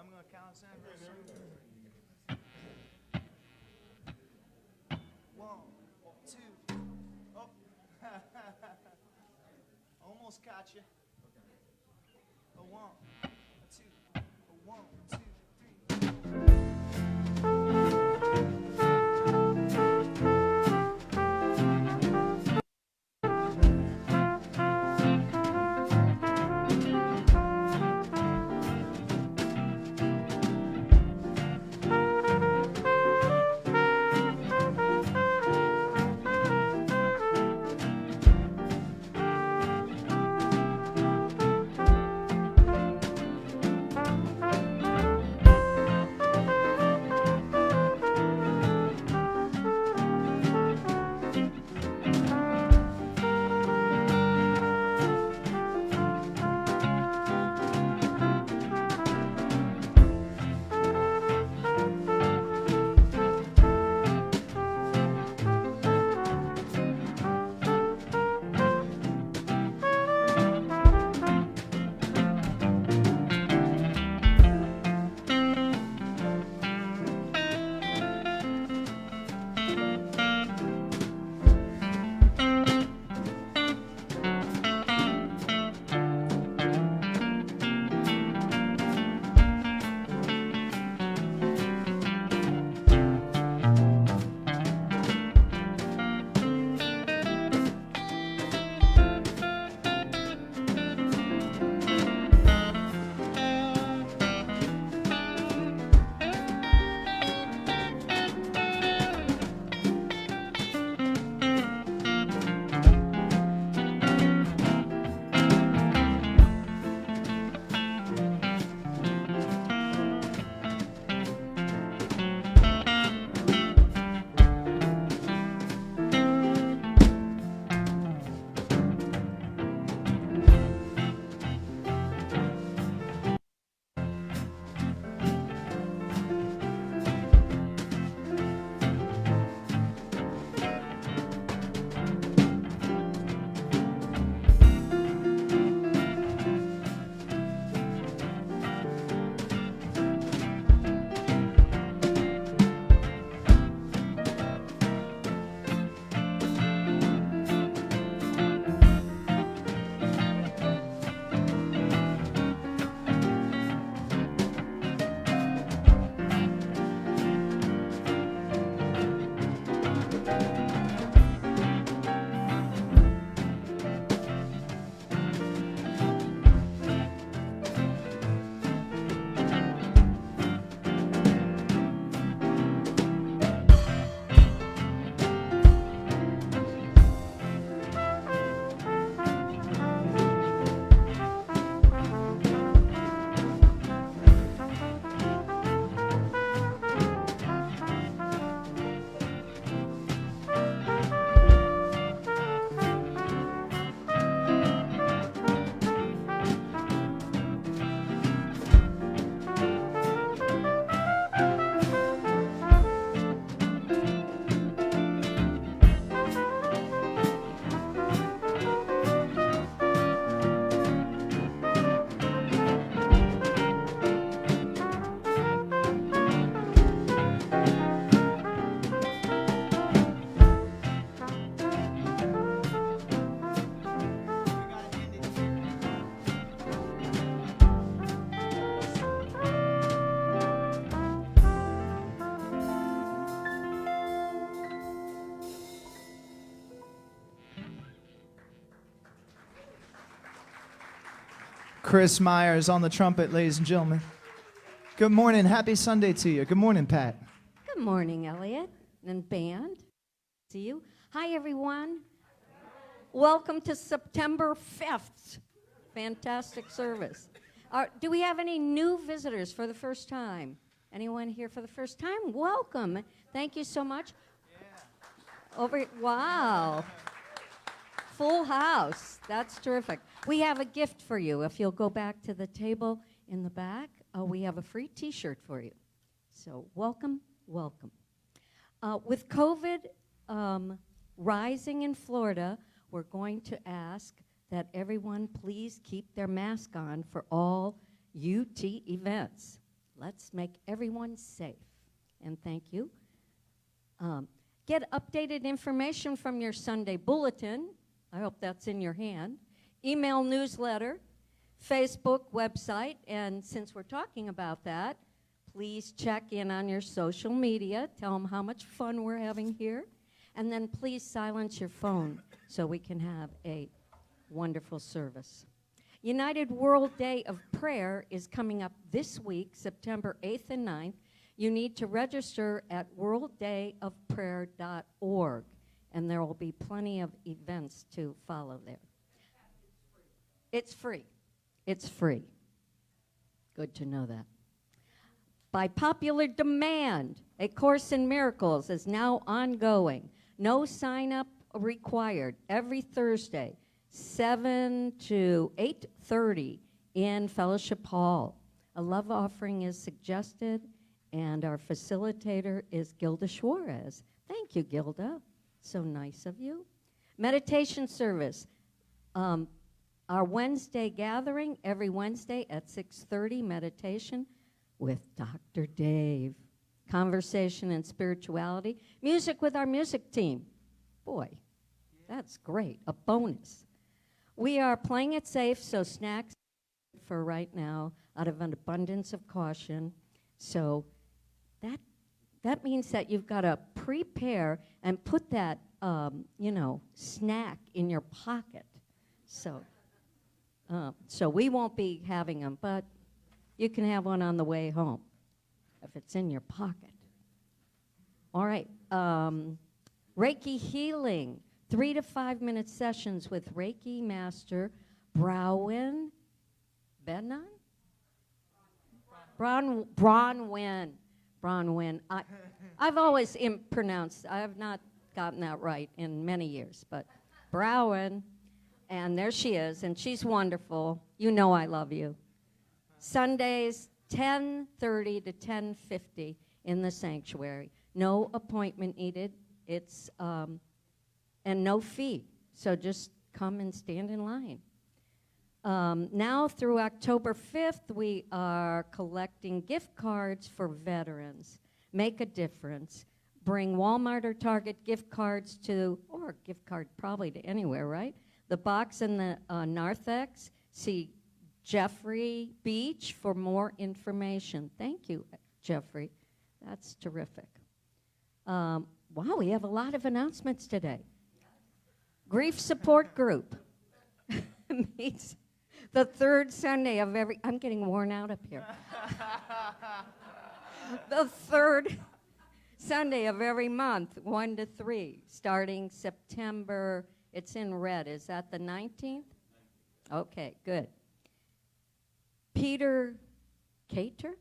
I'm going to count us in. One, two. Oh. Almost got you. A one, a two, a one, two, Chris Myers on the trumpet, ladies and gentlemen. Good morning. Happy Sunday to you. Good morning, Pat. Good morning, Elliot and band. See you. Hi, everyone. Welcome to September 5th. Fantastic service. Do we have any new visitors for the first time? Anyone here for the first time? Welcome. Thank you so much. Wow. Full house. That's terrific. We have a gift for you. If you'll go back to the table in the back, we have a free T-shirt for you. So welcome, welcome. With COVID rising in Florida, we're going to ask that everyone please keep their mask on for all UT events, Let's make everyone safe. And thank you. Get updated information from your Sunday bulletin. I hope that's in your hand. Email newsletter, Facebook website, and since we're talking about that, please check in on your social media. Tell them how much fun we're having here. And then please silence your phone so we can have a wonderful service. United World Day of Prayer is coming up this week, September 8th and 9th. You need to register at worlddayofprayer.org, and there will be plenty of events to follow there. It's free. It's free. Good to know that. By popular demand, A Course in Miracles is now ongoing. No sign-up required. Every Thursday, 7 to 8:30 in Fellowship Hall. A love offering is suggested, and our facilitator is Gilda Suarez. Thank you, Gilda. So nice of you. Meditation service. Our Wednesday gathering, every Wednesday at 6:30, meditation with Dr. Dave. Conversation and spirituality. Music with our music team. Boy, that's great. A bonus. We are playing it safe, so snacks for right now out of an abundance of caution. So that means that you've got to prepare and put that, snack in your pocket. So we won't be having them, but you can have one on the way home if it's in your pocket. All right. Reiki healing, 3 to 5 minute sessions with Reiki Master Bronwyn. Bronwyn. I've always pronounced. I have not gotten that right in many years, but Bronwyn. And there she is, and she's wonderful. You know I love you. Sundays, 10:30 to 10:50 in the sanctuary. No appointment needed. It's and no fee. So just come and stand in line. Now through October 5th, we are collecting gift cards for veterans. Make a difference. Bring Walmart or Target gift cards or gift card probably to anywhere, right? The box in the narthex. See Jeffrey Beach for more information. Thank you, Jeffrey. That's terrific. Wow, we have a lot of announcements today. Grief Support Group meets the third Sunday of I'm getting worn out up here. The third Sunday of every month, 1 to 3, starting September. It's in red. Is that the 19th? Okay, good. Peter Cater?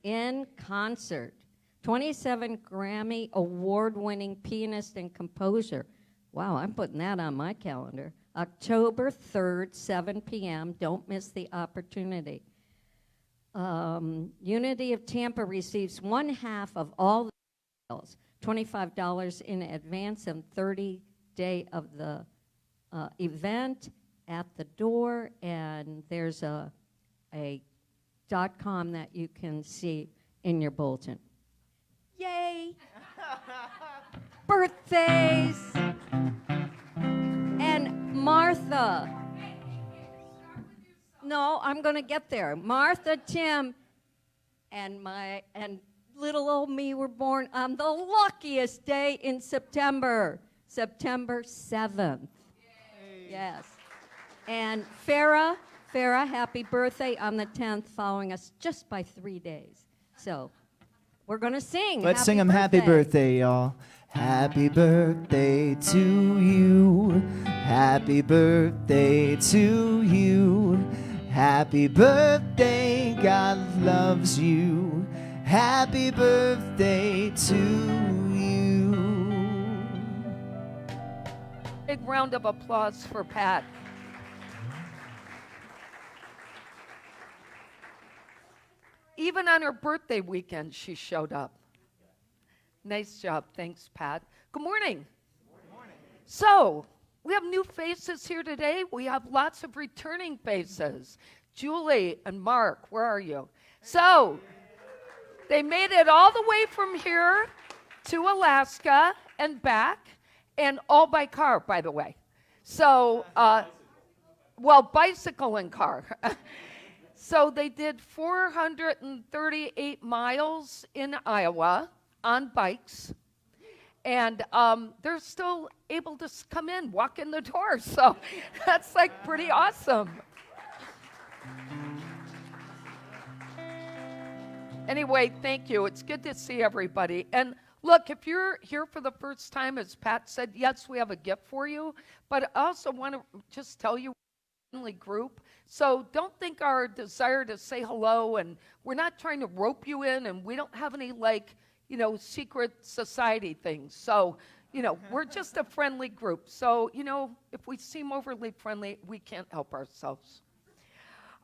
In concert. 27 Grammy award-winning pianist and composer. Wow, I'm putting that on my calendar. October 3rd, 7 p.m. Don't miss the opportunity. Unity of Tampa receives 1/2 of all the sales, $25 in advance and 30 day of the event at the door, and there's a .com that you can see in your bulletin. Yay! Birthdays! And Martha. No, I'm going to get there. Martha, Tim, and little old me were born on the luckiest day in September 7th. Yay. Yes. And Farah, happy birthday on the 10th, following us just by 3 days. So we're going to sing. Let's sing them happy birthday, y'all. Happy birthday to you. Happy birthday to you. Happy birthday, God loves you. Happy birthday to you. Big round of applause for Pat. Even on her birthday weekend, she showed up. Nice job. Thanks, Pat. Good morning. Good morning. So, we have new faces here today. We have lots of returning faces. Julie and Mark, where are you? So they made it all the way from here to Alaska and back, and all by car, by the way. So, bicycle and car. So they did 438 miles in Iowa on bikes, and they're still able to come in, walk in the door. So that's like pretty awesome. Anyway, thank you. It's good to see everybody. And look, if you're here for the first time, as Pat said, yes, we have a gift for you. But I also want to just tell you, we're a friendly group. So don't think our desire to say hello, and we're not trying to rope you in, and we don't have any, secret society things. So, we're just a friendly group. So, if we seem overly friendly, we can't help ourselves.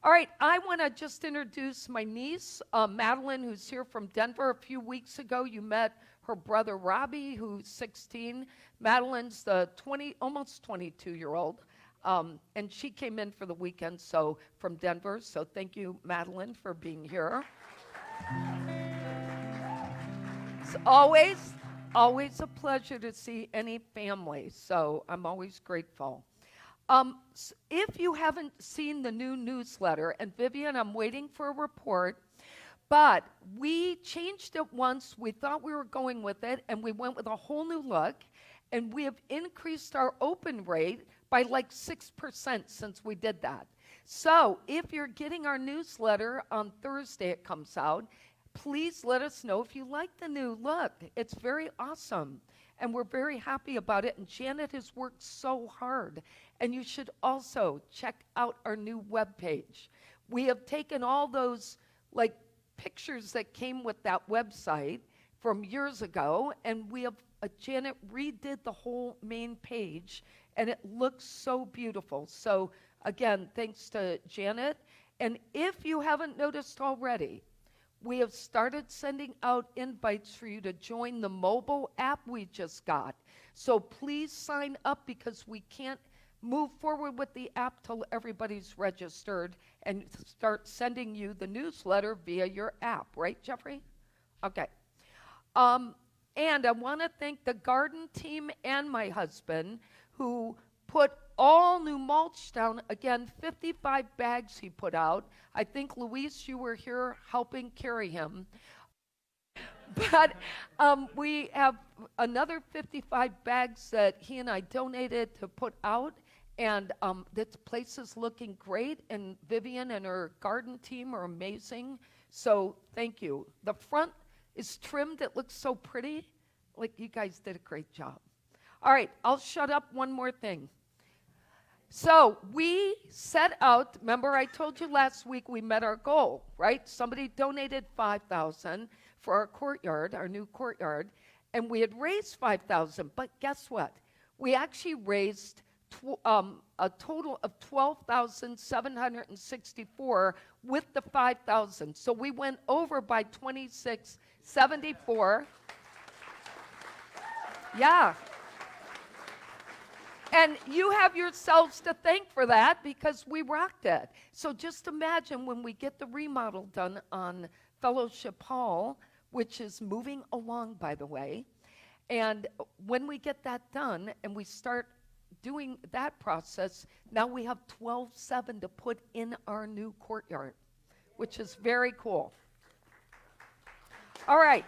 All right, I want to just introduce my niece, Madeline, who's here from Denver. A few weeks ago, you met her brother, Robbie, who's 16. Madeline's the almost 22-year-old, and she came in for the weekend, from Denver. So thank you, Madeline, for being here. It's always a pleasure to see any family, so I'm always grateful. If you haven't seen the new newsletter, and Vivian, I'm waiting for a report, but we changed it once. We thought we were going with it, and we went with a whole new look, and we have increased our open rate by like 6% since we did that. So if you're getting our newsletter on Thursday, it comes out, please let us know if you like the new look. It's very awesome, and we're very happy about it, and Janet has worked so hard. And you should also check out our new webpage. We have taken all those pictures that came with that website from years ago, and we have Janet redid the whole main page, and it looks so beautiful. So again, thanks to Janet. And if you haven't noticed already, we have started sending out invites for you to join the mobile app we just got. So please sign up, because we can't move forward with the app till everybody's registered and start sending you the newsletter via your app. Right, Jeffrey? Okay. And I want to thank the garden team and my husband, who put all new mulch down. Again, 55 bags he put out. I think, Luis, you were here helping carry him. But we have another 55 bags that he and I donated to put out. And this place is looking great, and Vivian and her garden team are amazing. So thank you. The front is trimmed. It looks so pretty. You guys did a great job. All right, I'll shut up. One more thing. So we set out, remember I told you last week we met our goal, right? Somebody donated $5,000 for our courtyard, our new courtyard, and we had raised $5,000. But guess what? We actually raised a total of $12,764 with the $5,000. So we went over by $2,674. Yeah. And you have yourselves to thank for that, because we rocked it. So just imagine when we get the remodel done on Fellowship Hall, which is moving along, by the way, and when we get that done and we start doing that process, now we have 12,700 to put in our new courtyard, which is very cool. All right.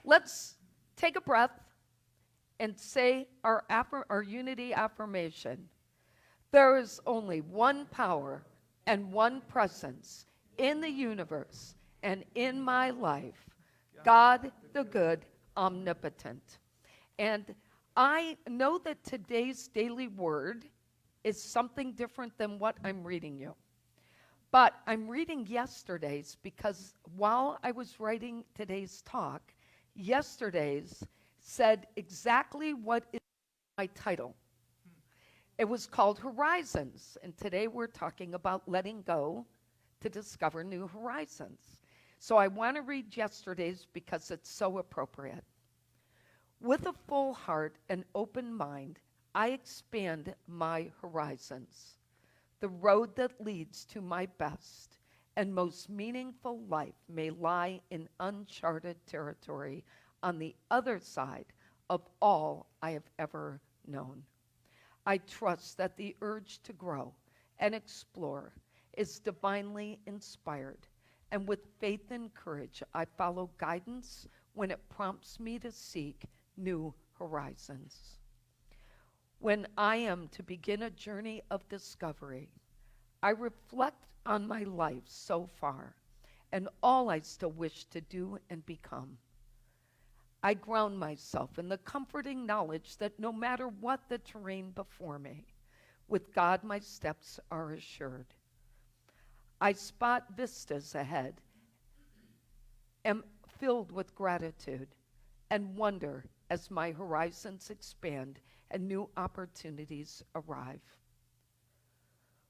Let's take a breath and say our unity affirmation. There is only one power and one presence in the universe and in my life, God the good, omnipotent. And I know that today's daily word is something different than what I'm reading you. But I'm reading yesterday's, because while I was writing today's talk, yesterday's said exactly what is my title. It was called Horizons, and today we're talking about letting go to discover new horizons. So I want to read yesterday's because it's so appropriate. With a full heart and open mind, I expand my horizons, the road that leads to my best, and most meaningful life may lie in uncharted territory on the other side of all I have ever known. I trust that the urge to grow and explore is divinely inspired, and with faith and courage, I follow guidance when it prompts me to seek new horizons. When I am to begin a journey of discovery, I reflect on my life so far and all I still wish to do and become. I ground myself in the comforting knowledge that no matter what the terrain before me, with God my steps are assured. I spot vistas ahead, am filled with gratitude and wonder as my horizons expand and new opportunities arrive.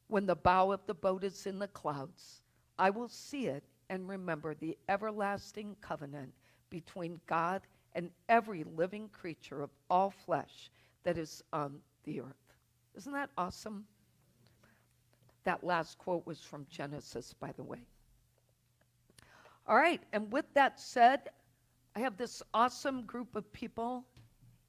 When the bow of the boat is in the clouds, I will see it and remember the everlasting covenant between God and every living creature of all flesh that is on the earth. Isn't that awesome? That last quote was from Genesis, by the way. All right, and with that said, I have this awesome group of people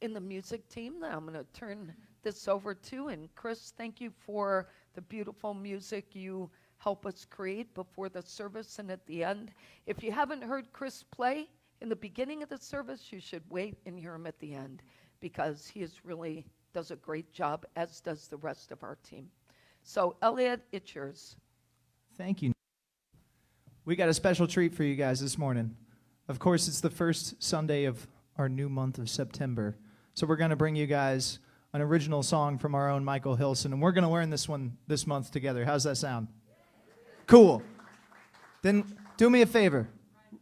in the music team that I'm going to turn this over to. And Chris, thank you for the beautiful music you help us create before the service and at the end. If you haven't heard Chris play in the beginning of the service, you should wait and hear him at the end, because he really does a great job, as does the rest of our team. So, Elliot, it's yours. Thank you. We got a special treat for you guys this morning. Of course, it's the first Sunday of our new month of September. So we're going to bring you guys an original song from our own Michael Hilson, and we're going to learn this one this month together. How's that sound? Cool. Then do me a favor.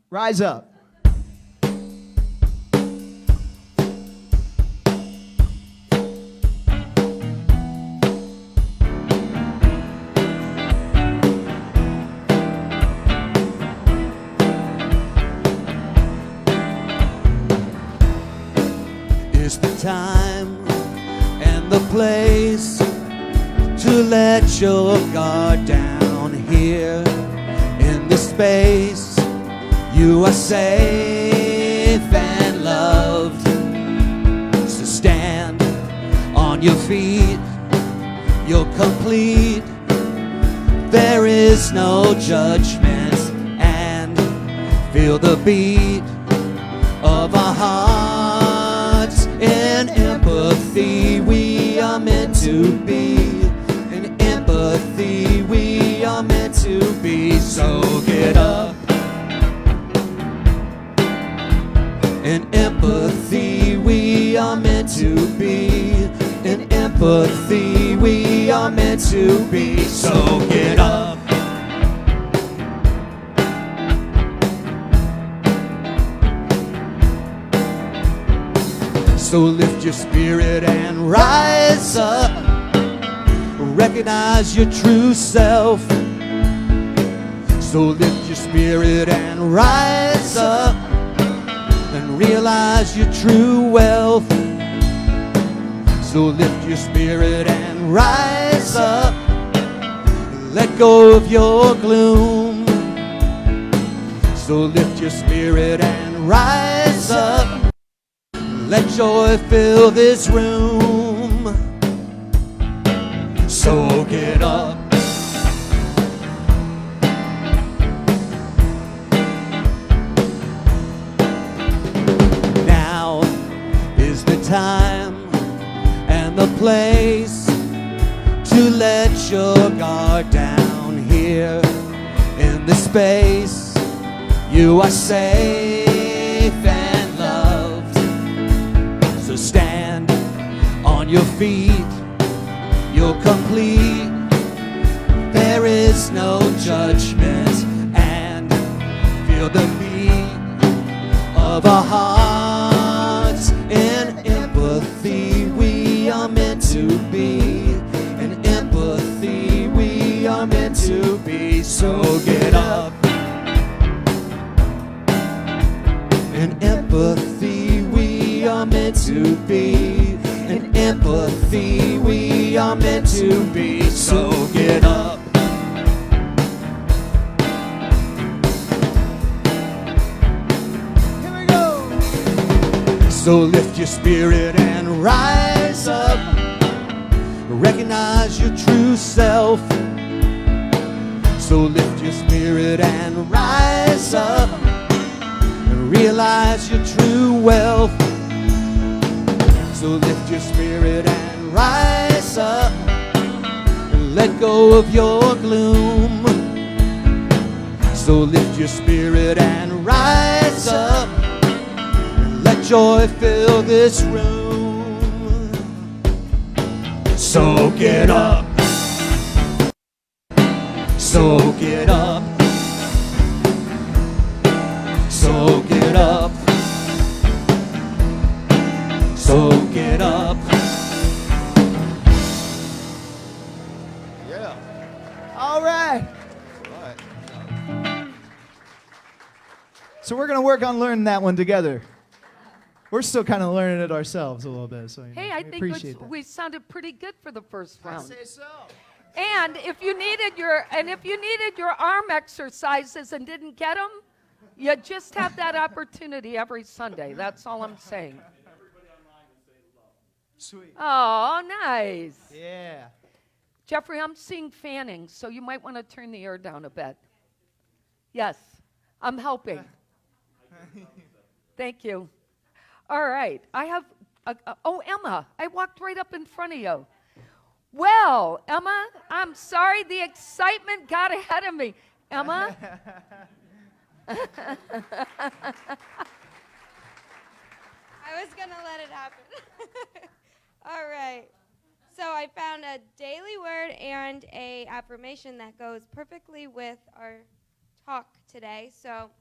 Rise up. It's the time and the place to let your guard down here in this space. You are safe and loved. So stand on your feet. You're complete. There is no judgment, and feel the beat of our hearts. In empathy we are meant to be. In empathy we are meant to be. So get up. In empathy we are meant to be. In empathy we are meant to be. So get up. So lift your spirit and rise up. Recognize your true self. So lift your spirit and rise up, and realize your true wealth. So lift your spirit and rise up. Let go of your gloom. So lift your spirit and rise up. Let joy fill this room. So get up. Now is the time and the place to let your guard down here in this space. You are safe and loved. So stand on your feet. You're complete. There is no judgment, and feel the beat of our hearts. In empathy we are meant to be. In empathy we are meant to be. So get up. In empathy we are meant to be. In empathy we are meant to be. So get up. So lift your spirit and rise up. Recognize your true self. So lift your spirit and rise up. And realize your true wealth. So lift your spirit and rise up. And let go of your gloom. So lift your spirit and rise up. And let joy fill this room. So get up. So get up. So get up. So get up. Yeah. All right. So we're going to work on learning that one together. We're still kind of learning it ourselves a little bit. So Hey, I we think appreciate that. we sounded pretty good for the first round. so. And if you needed your arm exercises and didn't get them, you just have that opportunity every Sunday. That's all I'm saying. Sweet. Oh, nice. Yeah. Jeffrey, I'm seeing fanning, so you might want to turn the air down a bit. Yes, I'm helping. Thank you. All right. I have, Emma, I walked right up in front of you. Well, Emma, I'm sorry the excitement got ahead of me. Emma? I was going to let it happen. All right. So I found a daily word and a affirmation that goes perfectly with our talk today. So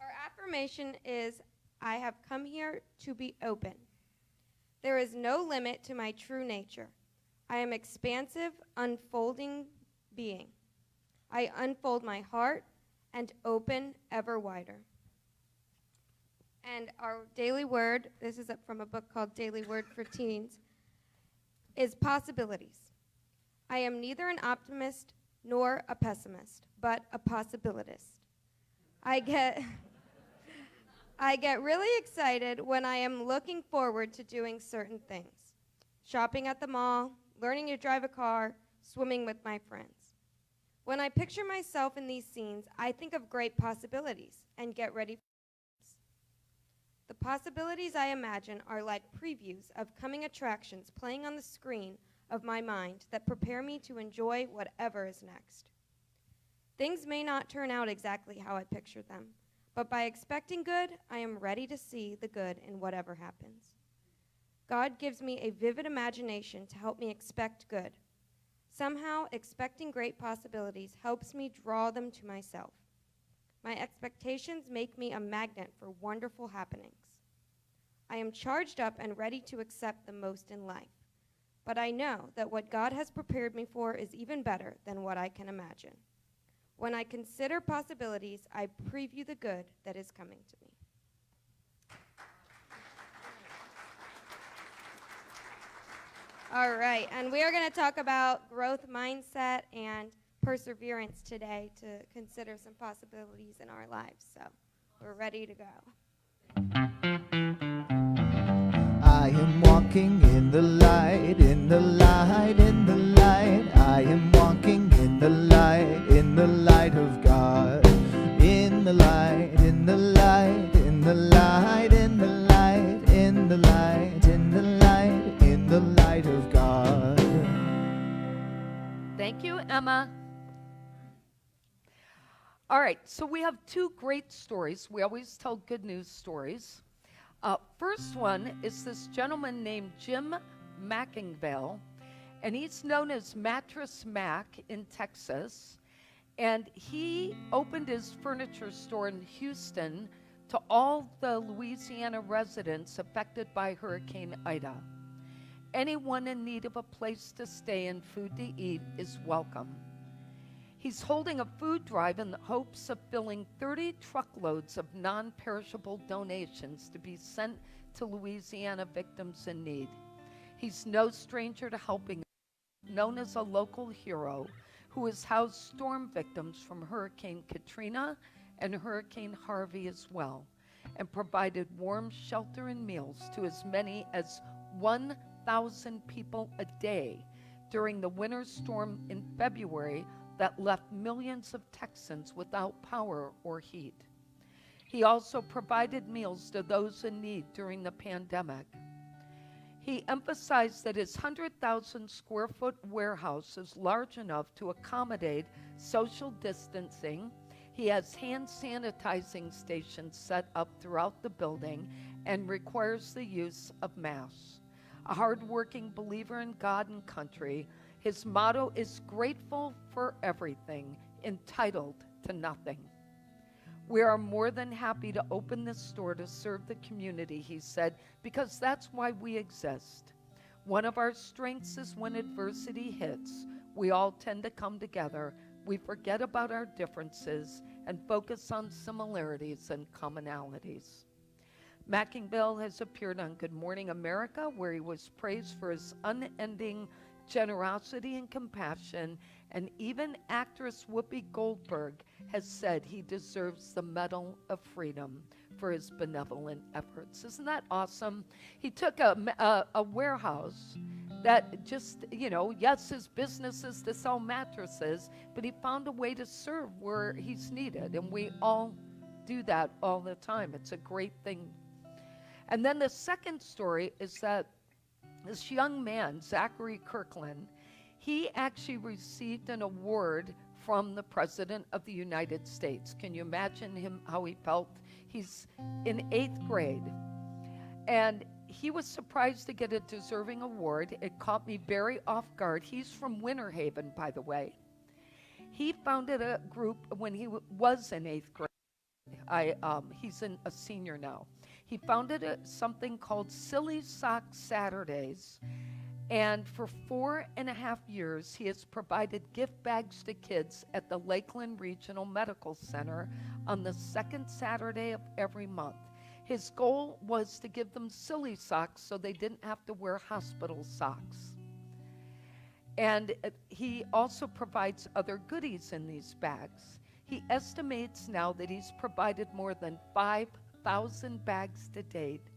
our affirmation is, I have come here to be open. There is no limit to my true nature. I am expansive, unfolding being. I unfold my heart and open ever wider. And our daily word, this is from a book called Daily Word for Teens, is possibilities. I am neither an optimist nor a pessimist, but a possibilitist. I get really excited when I am looking forward to doing certain things. Shopping at the mall, learning to drive a car, swimming with my friends. When I picture myself in these scenes, I think of great possibilities and get ready. The possibilities I imagine are like previews of coming attractions playing on the screen of my mind that prepare me to enjoy whatever is next. Things may not turn out exactly how I pictured them, but by expecting good, I am ready to see the good in whatever happens. God gives me a vivid imagination to help me expect good. Somehow, expecting great possibilities helps me draw them to myself. My expectations make me a magnet for wonderful happenings. I am charged up and ready to accept the most in life. But I know that what God has prepared me for is even better than what I can imagine. When I consider possibilities, I preview the good that is coming to me. All right, and we are going to talk about growth mindset and perseverance today to consider some possibilities in our lives. So we're ready to go. I am walking in the light, in the light, in the light. I am walking in the light of God. In the light, in the light, in the light, in the light, in the light, in the light, in the light of God. Thank you, Emma. All right, so we have two great stories. We always tell good news stories. First one is this gentleman named Jim Mackingvale, and he's known as Mattress Mac in Texas. And he opened his furniture store in Houston to all the Louisiana residents affected by Hurricane Ida. Anyone in need of a place to stay and food to eat is welcome. He's holding a food drive in the hopes of filling 30 truckloads of non-perishable donations to be sent to Louisiana victims in need. He's no stranger to helping, known as a local hero who has housed storm victims from Hurricane Katrina and Hurricane Harvey as well. and provided warm shelter and meals to as many as 1,000 people a day during the winter storm in February that left millions of Texans without power or heat. He also provided meals to those in need during the pandemic. He emphasized that his 100,000 square foot warehouse is large enough to accommodate social distancing. He has hand sanitizing stations set up throughout the building and requires the use of masks. A hardworking believer in God and country, his motto is grateful for everything, entitled to nothing. We are more than happy to open this store to serve the community, he said, because that's why we exist. One of our strengths is when adversity hits, we all tend to come together. We forget about our differences and focus on similarities and commonalities. Mackinville has appeared on Good Morning America, where he was praised for his unending generosity and compassion, and even actress Whoopi Goldberg has said he deserves the Medal of Freedom for his benevolent efforts. Isn't that awesome? He took a warehouse that just, yes, his business is to sell mattresses, but he found a way to serve where he's needed, and we all do that all the time. It's a great thing. And then the second story is that this young man, Zachary Kirkland, he actually received an award from the President of the United States. Can you imagine him, how he felt? He's in 8th grade, and he was surprised to get a deserving award. It caught me very off guard. He's from Winter Haven, by the way. He founded a group when he was in 8th grade. He's a senior now. He founded something called Silly Sock Saturdays, and for 4.5 years, he has provided gift bags to kids at the Lakeland Regional Medical Center on the second Saturday of every month. His goal was to give them silly socks so they didn't have to wear hospital socks. And he also provides other goodies in these bags. He estimates now that he's provided more than 5,000 bags to date.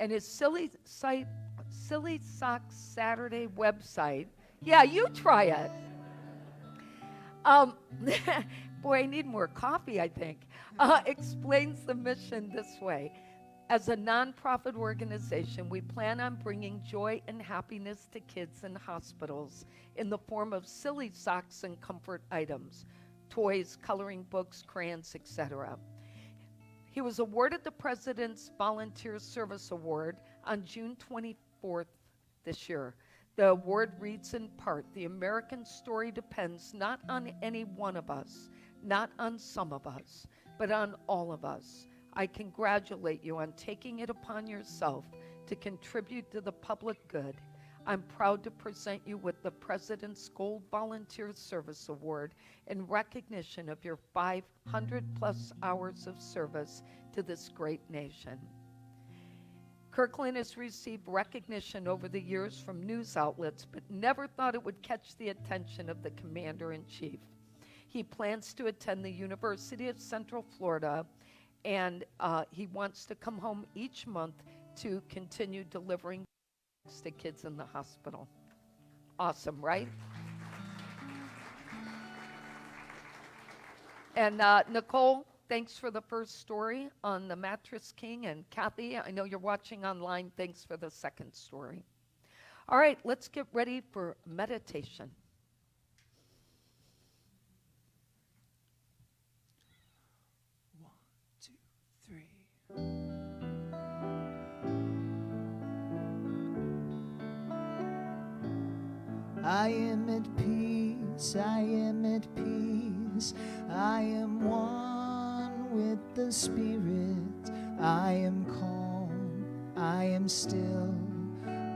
And his Silly Socks Saturday website, yeah, you try it. Boy, I need more coffee, I think. Explains the mission this way. As a nonprofit organization, we plan on bringing joy and happiness to kids in hospitals in the form of silly socks and comfort items, toys, coloring books, crayons, etc. He was awarded the President's Volunteer Service Award on June 24th this year. The award reads in part, "The American story depends not on any one of us, not on some of us, but on all of us. I congratulate you on taking it upon yourself to contribute to the public good. I'm proud to present you with the President's Gold Volunteer Service Award in recognition of your 500-plus hours of service to this great nation." Kirkland has received recognition over the years from news outlets, but never thought it would catch the attention of the Commander-in-Chief. He plans to attend the University of Central Florida, and he wants to come home each month to continue delivering to kids in the hospital. Awesome, right? And Nicole, thanks for the first story on the Mattress King. And Kathy, I know you're watching online. Thanks for the second story. All right, let's get ready for meditation. One, two, three. I am at peace, I am at peace, I am one with the Spirit, I am calm, I am still,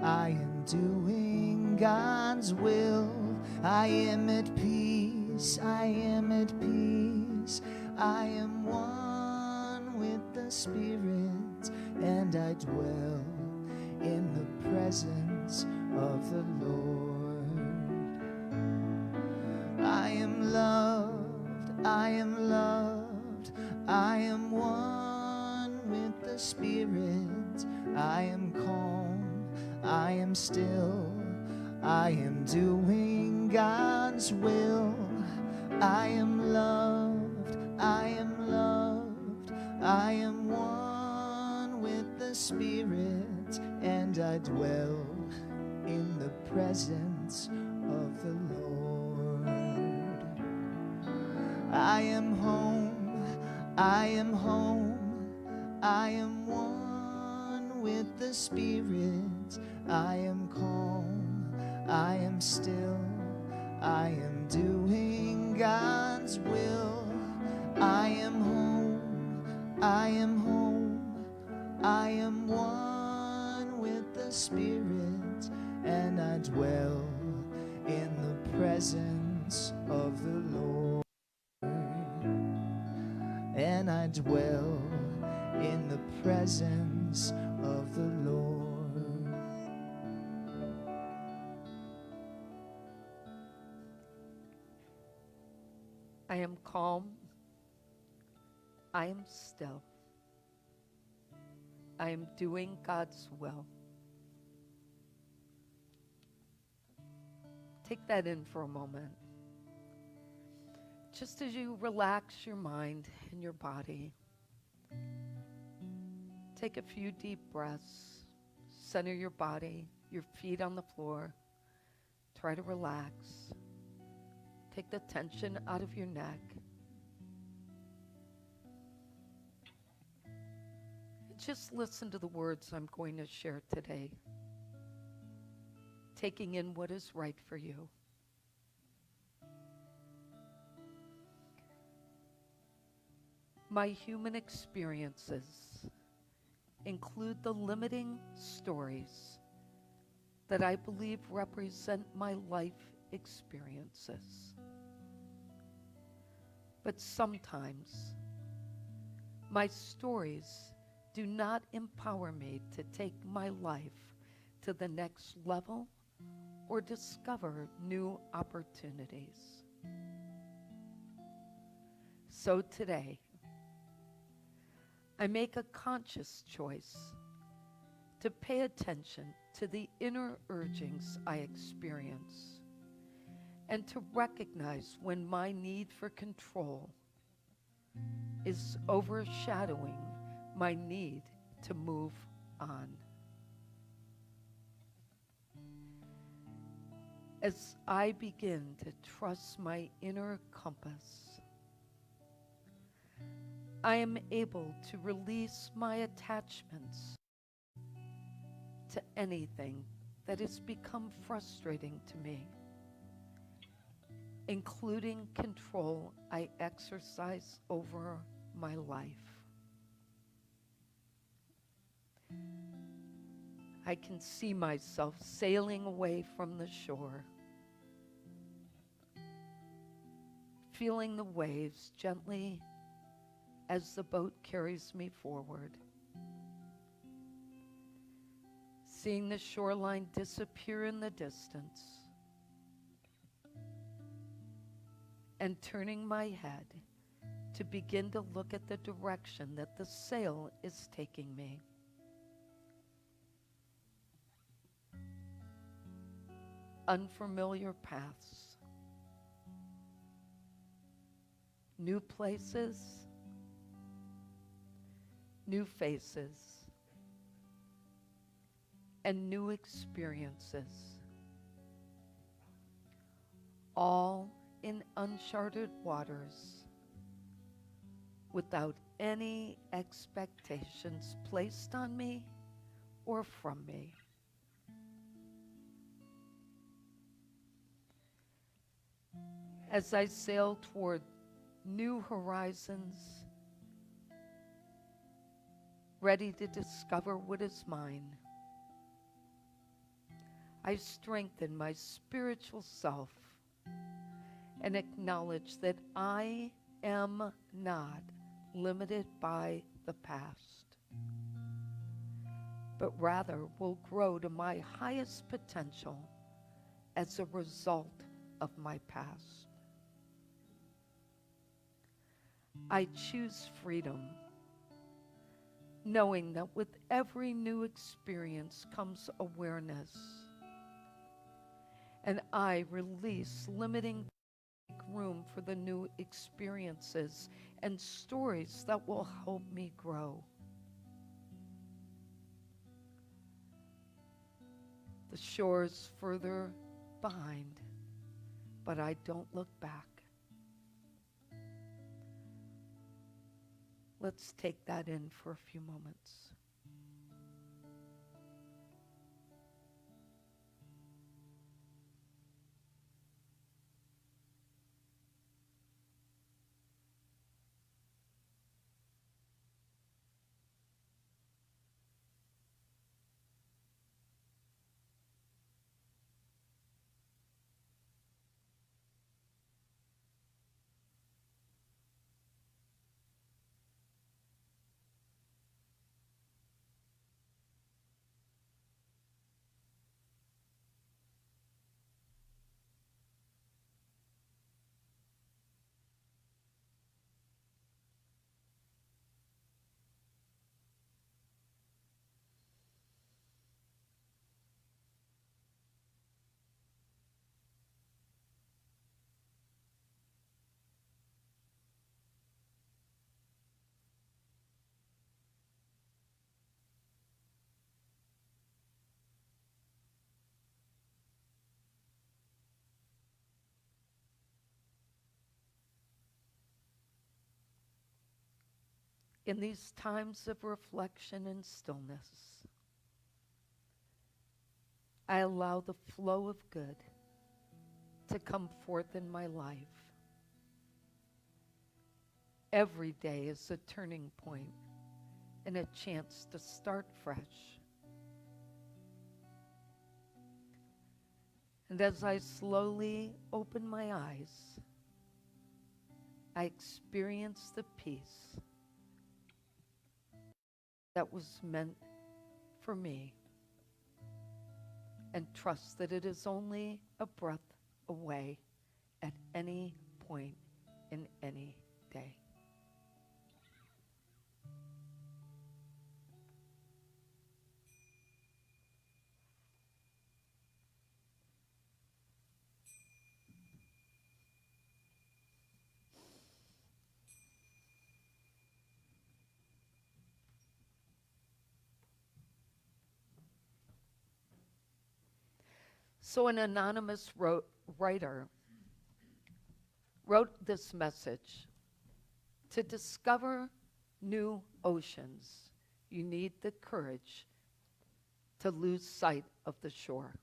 I am doing God's will, I am at peace, I am at peace, I am one with the Spirit, and I dwell in the presence of the Lord. I am loved, I am loved, I am one the Spirit. I am calm, I am still, I am doing God's will. I am loved, I am loved, I am one with the Spirit, and I dwell in the presence of the Lord. I am home, I am home, I am one with the Spirit. I am calm, I am still, I am doing God's will. I am home, I am home, I am one with the Spirit, and I dwell in the presence of the Lord. And I dwell in the presence of the Lord. I am calm. I am still. I am doing God's will. Take that in for a moment. Just as you relax your mind and your body, take a few deep breaths. Center your body, your feet on the floor. Try to relax. Take the tension out of your neck. Just listen to the words I'm going to share today, taking in what is right for you. My human experiences include the limiting stories that I believe represent my life experiences. But sometimes my stories do not empower me to take my life to the next level or discover new opportunities. So today, I make a conscious choice to pay attention to the inner urgings I experience and to recognize when my need for control is overshadowing my need to move on. As I begin to trust my inner compass, I am able to release my attachments to anything that has become frustrating to me, including control I exercise over my life. I can see myself sailing away from the shore, feeling the waves gently as the boat carries me forward, seeing the shoreline disappear in the distance, and turning my head to begin to look at the direction that the sail is taking me. Unfamiliar paths, new places, new faces, and new experiences, all in uncharted waters, without any expectations placed on me or from me. As I sail toward new horizons, ready to discover what is mine, I strengthen my spiritual self and acknowledge that I am not limited by the past, but rather will grow to my highest potential as a result of my past. I choose freedom knowing that with every new experience comes awareness. And I release limiting room for the new experiences and stories that will help me grow. The shore's further behind, but I don't look back. Let's take that in for a few moments. In these times of reflection and stillness, I allow the flow of good to come forth in my life. Every day is a turning point and a chance to start fresh. And as I slowly open my eyes, I experience the peace that was meant for me, and trust that it is only a breath away at any point in any day. So an anonymous writer wrote this message: to discover new oceans, you need the courage to lose sight of the shore.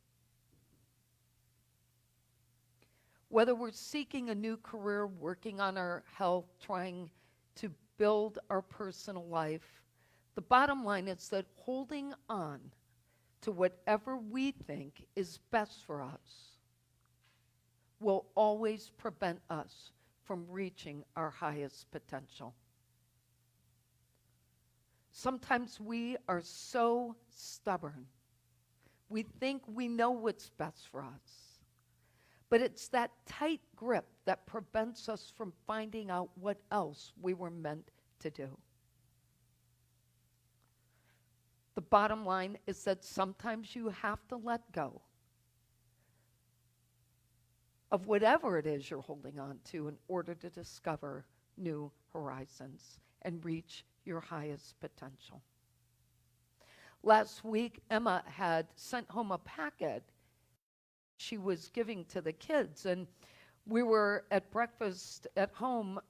Whether we're seeking a new career, working on our health, trying to build our personal life, the bottom line is that holding on to whatever we think is best for us will always prevent us from reaching our highest potential. Sometimes we are so stubborn. We think we know what's best for us. But it's that tight grip that prevents us from finding out what else we were meant to do. The bottom line is that sometimes you have to let go of whatever it is you're holding on to in order to discover new horizons and reach your highest potential. Last week, Emma had sent home a packet she was giving to the kids, and we were at breakfast at home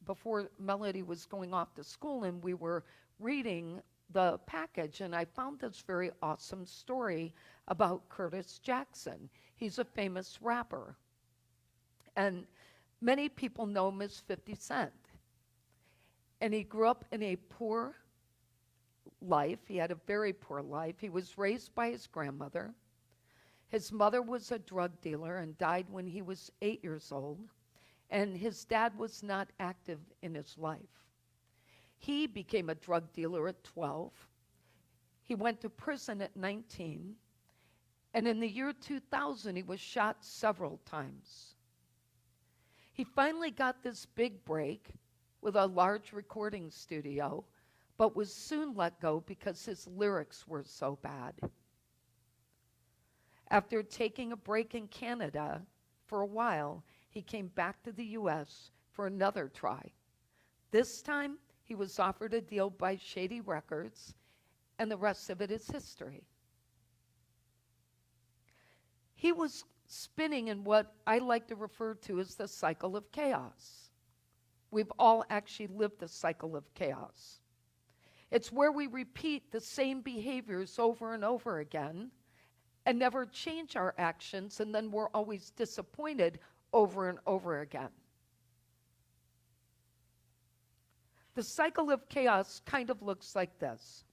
before Melody was going off to school, and we were reading the package, and I found this very awesome story about Curtis Jackson. He's a famous rapper, and many people know him as 50 Cent. And he grew up in a poor life. He had a very poor life. He was raised by his grandmother. His mother was a drug dealer and died when he was 8 years old, and his dad was not active in his life. He became a drug dealer at 12. He went to prison at 19. And in the year 2000, he was shot several times. He finally got this big break with a large recording studio, but was soon let go because his lyrics were so bad. After taking a break in Canada for a while, he came back to the U.S. for another try. This time, he was offered a deal by Shady Records, and the rest of it is history. He was spinning in what I like to refer to as the cycle of chaos. We've all actually lived the cycle of chaos. It's where we repeat the same behaviors over and over again and never change our actions, and then we're always disappointed over and over again. The cycle of chaos kind of looks like this.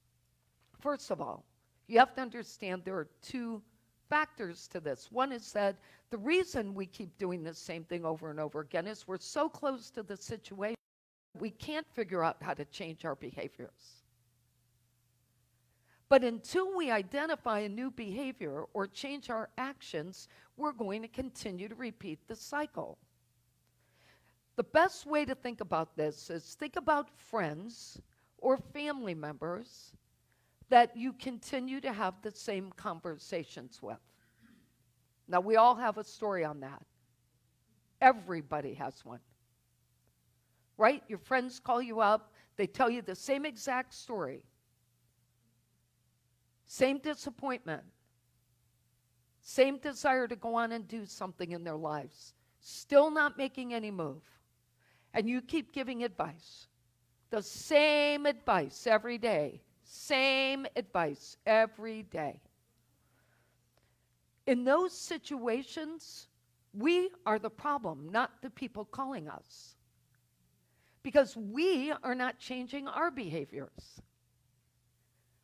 First of all, you have to understand there are two factors to this. One is that the reason we keep doing the same thing over and over again is we're so close to the situation, we can't figure out how to change our behaviors. But until we identify a new behavior or change our actions, we're going to continue to repeat the cycle. The best way to think about this is think about friends or family members that you continue to have the same conversations with. Now, we all have a story on that. Everybody has one. Right? Your friends call you up, they tell you the same exact story. Same disappointment. Same desire to go on and do something in their lives. Still not making any move. And you keep giving advice. The same advice every day. Same advice every day. In those situations, we are the problem, not the people calling us. Because we are not changing our behaviors.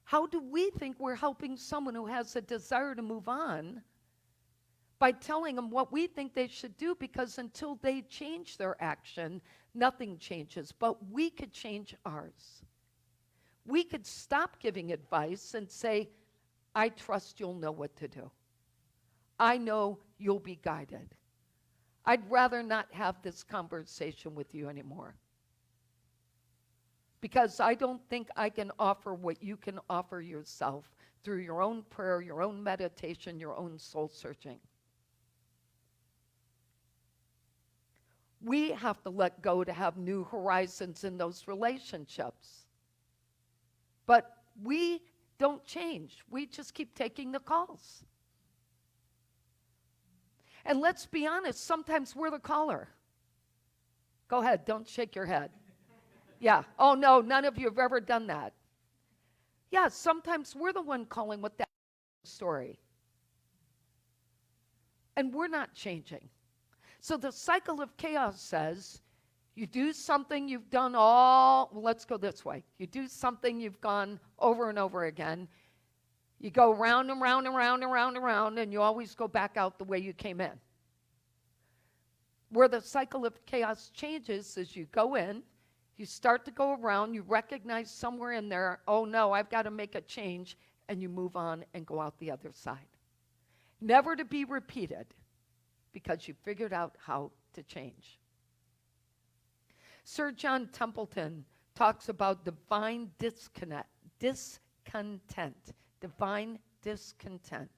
How do we think we're helping someone who has a desire to move on by telling them what we think they should do? Because until they change their action, nothing changes. But we could change ours. We could stop giving advice and say, I trust you'll know what to do. I know you'll be guided. I'd rather not have this conversation with you anymore. Because I don't think I can offer what you can offer yourself through your own prayer, your own meditation, your own soul searching. We have to let go to have new horizons in those relationships. But we don't change. We just keep taking the calls. And let's be honest, sometimes we're the caller. Go ahead, don't shake your head. Yeah. Oh, no, none of you have ever done that. Yeah, sometimes we're the one calling with that story. And we're not changing. So the cycle of chaos says, you do something you've done well, let's go this way. You do something you've gone over and over again. You go round and round and round and round and round, and you always go back out the way you came in. Where the cycle of chaos changes is you go in, you start to go around, you recognize somewhere in there, oh no, I've got to make a change, and you move on and go out the other side. Never to be repeated, because you figured out how to change. Sir John Templeton talks about divine discontent, divine discontent,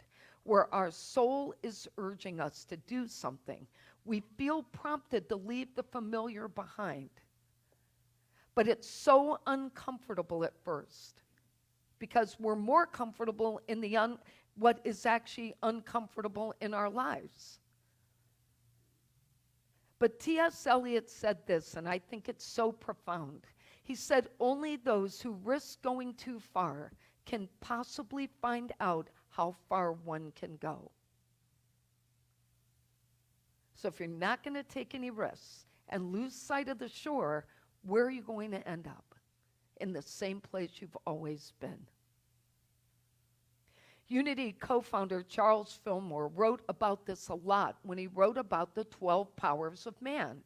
where our soul is urging us to do something. We feel prompted to leave the familiar behind. But it's so uncomfortable at first because we're more comfortable in the what is actually uncomfortable in our lives. But T.S. Eliot said this, and I think it's so profound. He said, only those who risk going too far can possibly find out how far one can go. So if you're not going to take any risks and lose sight of the shore, where are you going to end up? In the same place you've always been. Unity co-founder Charles Fillmore wrote about this a lot when he wrote about the 12 powers of man.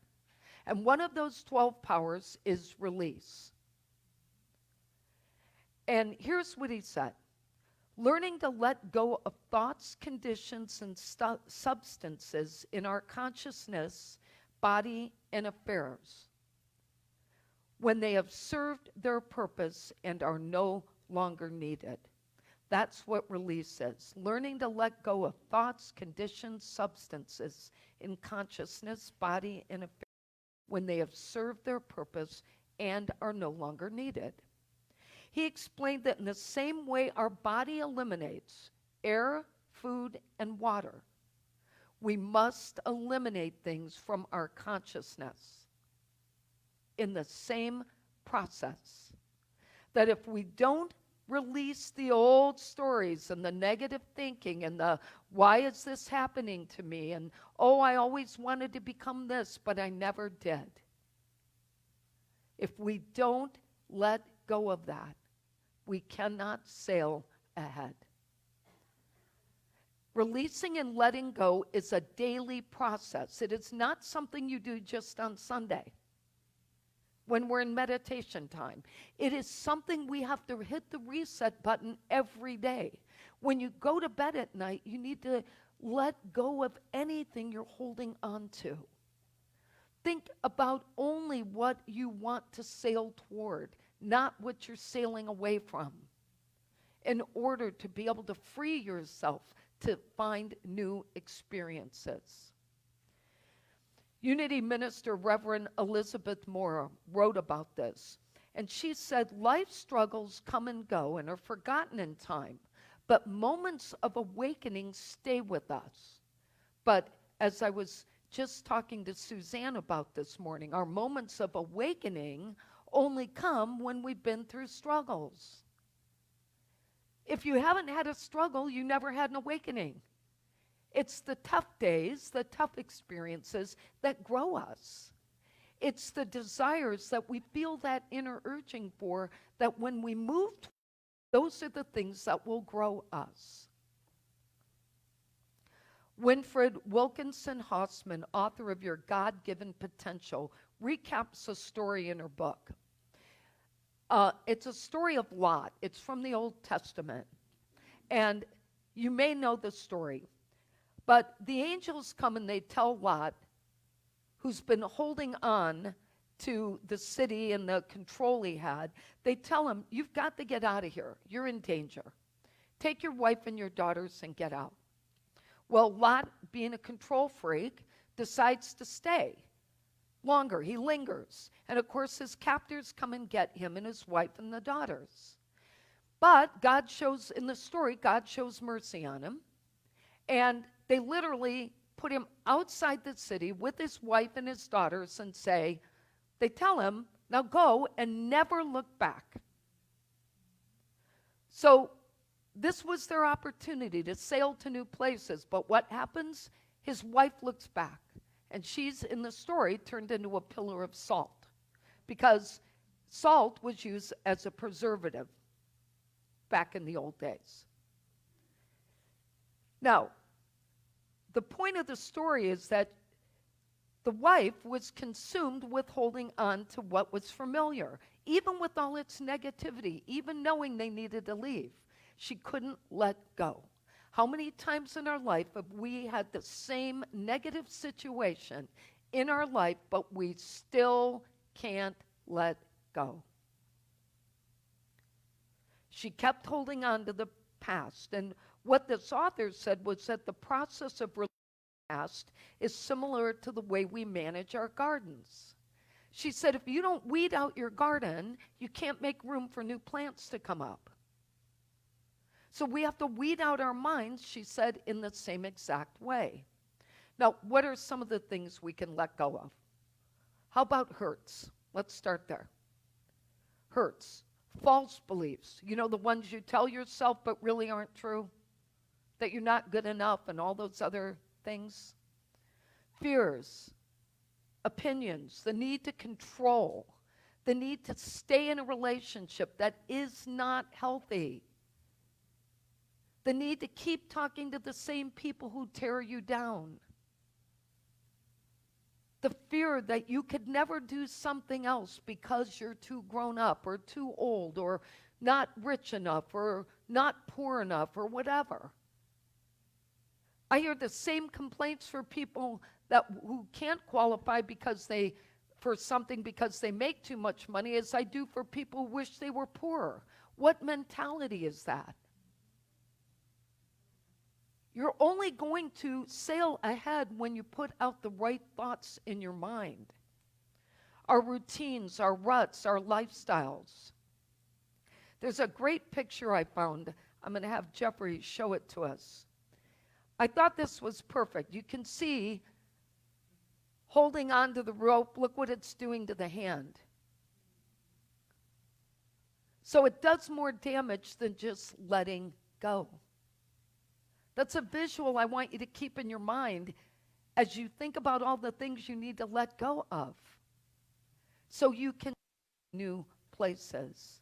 And one of those 12 powers is release. And here's what he said. Learning to let go of thoughts, conditions, and substances in our consciousness, body, and affairs. when they have served their purpose and are no longer needed. That's what release is. Learning to let go of thoughts, conditions, substances in consciousness, body, and affairs when they have served their purpose and are no longer needed. He explained that in the same way our body eliminates air, food, and water, we must eliminate things from our consciousness in the same process. That if we don't release the old stories and the negative thinking and the why is this happening to me and oh, I always wanted to become this, but I never did. If we don't let go of that, we cannot sail ahead. Releasing and letting go is a daily process. It is not something you do just on Sunday when we're in meditation time. It is something we have to hit the reset button every day. When you go to bed at night, you need to let go of anything you're holding on to. Think about only what you want to sail toward, not what you're sailing away from, in order to be able to free yourself to find new experiences. Unity minister Reverend Elizabeth Moore wrote about this, and she said, life struggles come and go and are forgotten in time, but moments of awakening stay with us. But as I was just talking to Suzanne about this morning, our moments of awakening only come when we've been through struggles. If you haven't had a struggle, you never had an awakening. It's the tough days, the tough experiences that grow us. It's the desires that we feel that inner urging for, that when we move, those are the things that will grow us. Winfred Wilkinson Hausman, author of Your God-Given Potential, recaps a story in her book. It's a story of Lot. It's from the Old Testament. And you may know the story. But the angels come and they tell Lot, who's been holding on to the city and the control he had, they tell him, you've got to get out of here. You're in danger. Take your wife and your daughters and get out. Well, Lot, being a control freak, decides to stay longer. He lingers. And of course, his captors come and get him and his wife and the daughters. But God shows, in the story, God shows mercy on him. And they literally put him outside the city with his wife and his daughters and say, they tell him, now go and never look back. So this was their opportunity to sail to new places. But what happens? His wife looks back. And she's, in the story, turned into a pillar of salt. Because salt was used as a preservative back in the old days. Now, the point of the story is that the wife was consumed with holding on to what was familiar. Even with all its negativity, even knowing they needed to leave, she couldn't let go. How many times in our life have we had the same negative situation in our life, but we still can't let go? She kept holding on to the past. And what this author said was that the process of releasing the past is similar to the way we manage our gardens. She said, if you don't weed out your garden, you can't make room for new plants to come up. So we have to weed out our minds, she said, in the same exact way. Now, what are some of the things we can let go of? How about hurts? Let's start there. Hurts. False beliefs. You know, the ones you tell yourself but really aren't true? That you're not good enough and all those other things. Fears. Opinions. The need to control. The need to stay in a relationship that is not healthy. The need to keep talking to the same people who tear you down. The fear that you could never do something else because you're too grown up or too old or not rich enough or not poor enough or whatever. I hear the same complaints for people who can't qualify because they for something because they make too much money as I do for people who wish they were poorer. What mentality is that? You're only going to sail ahead when you put out the right thoughts in your mind. Our routines, our ruts, our lifestyles. There's a great picture I found. I'm going to have Jeffrey show it to us. I thought this was perfect. You can see holding on to the rope, look what it's doing to the hand. So it does more damage than just letting go. That's a visual I want you to keep in your mind as you think about all the things you need to let go of so you can new places.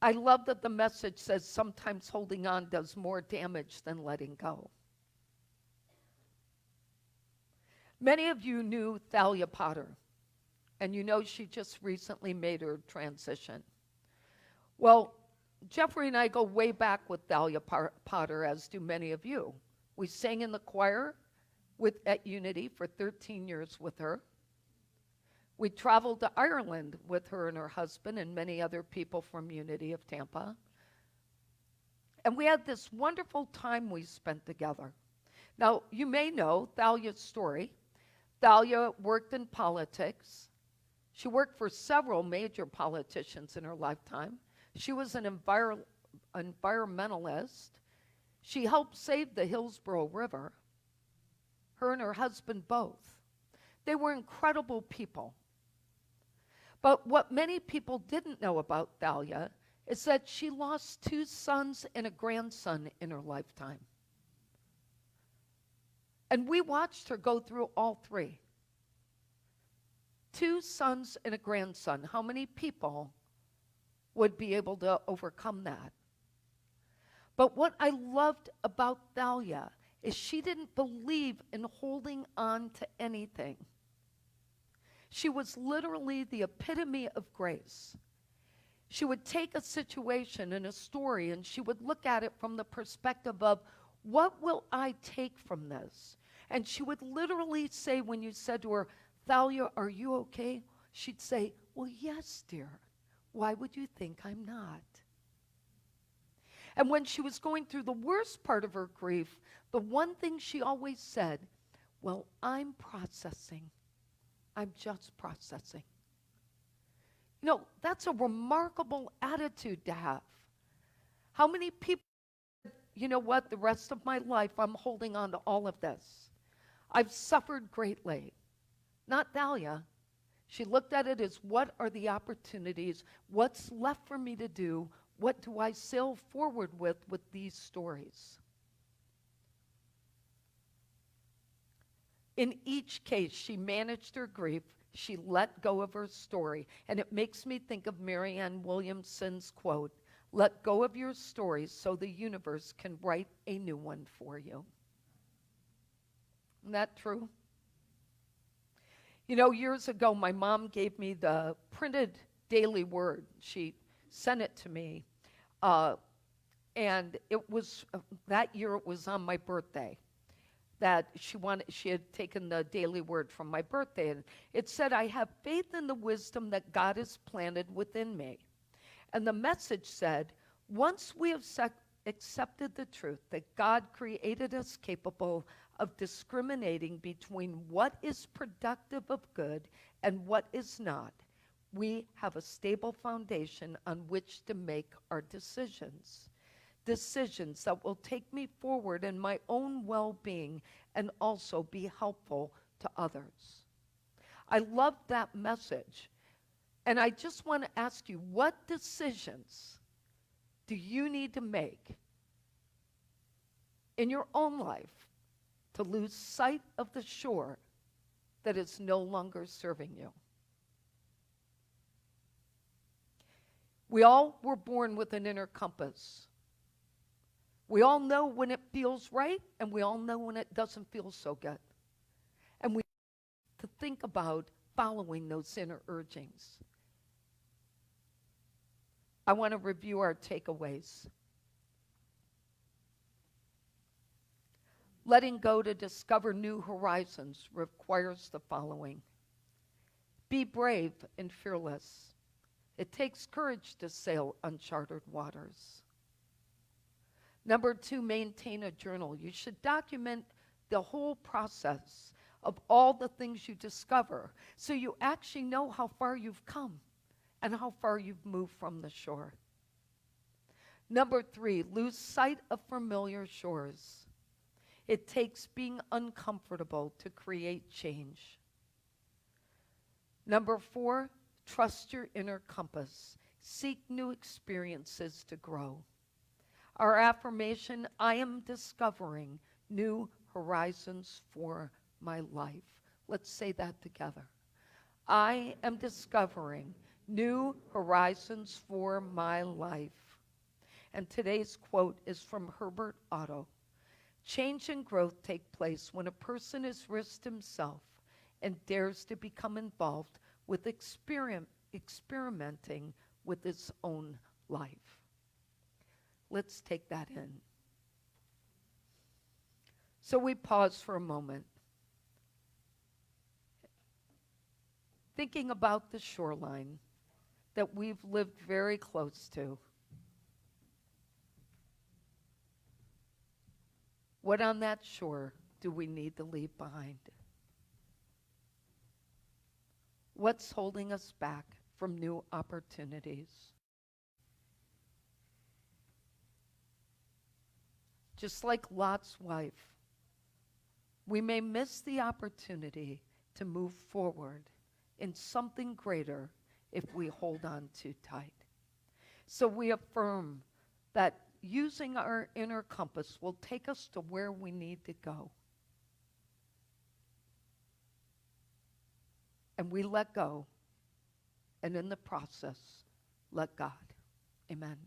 I love that the message says sometimes holding on does more damage than letting go. Many of you knew Thalia Potter, and you know she just recently made her transition. Well, Jeffrey and I go way back with Thalia Potter, as do many of you. We sang in the choir at Unity for 13 years with her. We traveled to Ireland with her and her husband and many other people from Unity of Tampa. And we had this wonderful time we spent together. Now, you may know Thalia's story. Thalia worked in politics. She worked for several major politicians in her lifetime. She was an environmentalist. She helped save the Hillsborough River. Her and her husband both. They were incredible people. But what many people didn't know about Thalia is that she lost 2 sons and a grandson in her lifetime. And we watched her go through all 3. 2 sons and a grandson. How many people would be able to overcome that? But what I loved about Thalia is she didn't believe in holding on to anything. She was literally the epitome of grace. She would take a situation and a story and she would look at it from the perspective of, what will I take from this? And she would literally say, when you said to her, Thalia, are you okay? She'd say, well, yes, dear. Why would you think I'm not? And when she was going through the worst part of her grief, the one thing she always said, well, I'm processing. I'm just processing. You know, that's a remarkable attitude to have. How many people, you know what, the rest of my life I'm holding on to all of this. I've suffered greatly. Not Thalia. She looked at it as, what are the opportunities? What's left for me to do? What do I sail forward with these stories? In each case, she managed her grief. She let go of her story. And it makes me think of Marianne Williamson's quote, let go of your stories so the universe can write a new one for you. Isn't that true? You know, years ago, my mom gave me the printed Daily Word. She sent it to me. And it was, that year it was on my birthday, that she had taken the Daily Word from my birthday. And it said, I have faith in the wisdom that God has planted within me. And the message said, once we have accepted the truth that God created us capable of discriminating between what is productive of good and what is not, we have a stable foundation on which to make our decisions. Decisions that will take me forward in my own well-being and also be helpful to others. I love that message. And I just want to ask you, what decisions do you need to make in your own life to lose sight of the shore that is no longer serving you? We all were born with an inner compass. We all know when it feels right, and we all know when it doesn't feel so good. And we have to think about following those inner urgings. I want to review our takeaways. Letting go to discover new horizons requires the following. Be brave and fearless. It takes courage to sail uncharted waters. Number 2, maintain a journal. You should document the whole process of all the things you discover so you actually know how far you've come and how far you've moved from the shore. Number 3, lose sight of familiar shores. It takes being uncomfortable to create change. Number 4, trust your inner compass. Seek new experiences to grow. Our affirmation, I am discovering new horizons for my life. Let's say that together. I am discovering new horizons for my life. And today's quote is from Herbert Otto. Change and growth take place when a person has risked himself and dares to become involved with experimenting with his own life. Let's take that in. So we pause for a moment, thinking about the shoreline that we've lived very close to. What on that shore do we need to leave behind? What's holding us back from new opportunities? Just like Lot's wife, we may miss the opportunity to move forward in something greater if we hold on too tight. So we affirm that using our inner compass will take us to where we need to go. And we let go, and in the process, let God. Amen.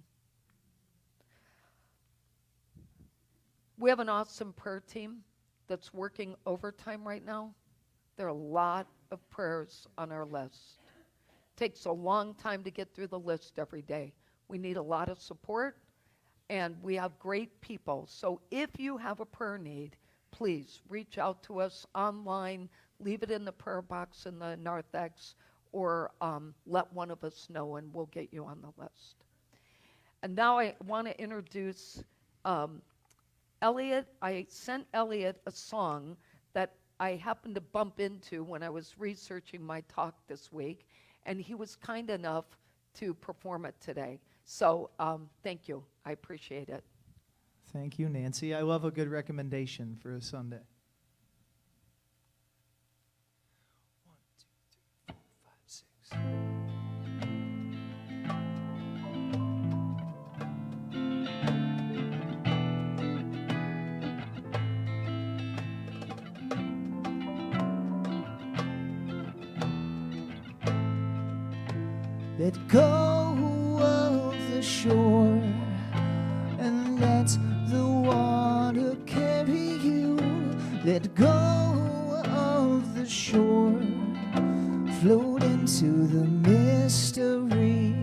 We have an awesome prayer team that's working overtime right now. There are a lot of prayers on our list. It takes a long time to get through the list every day. We need a lot of support, and we have great people. So if you have a prayer need, please reach out to us online, leave it in the prayer box in the narthex, or let one of us know, and we'll get you on the list. And now I want to introduce Elliot. I sent Elliot a song that I happened to bump into when I was researching my talk this week, and he was kind enough to perform it today. So thank you. I appreciate it. Thank you, Nancy. I love a good recommendation for a Sunday. 1, 2, 3, 4, 5, 6. Let go of the shore and let the water carry you. Let go of the shore, float into the mystery.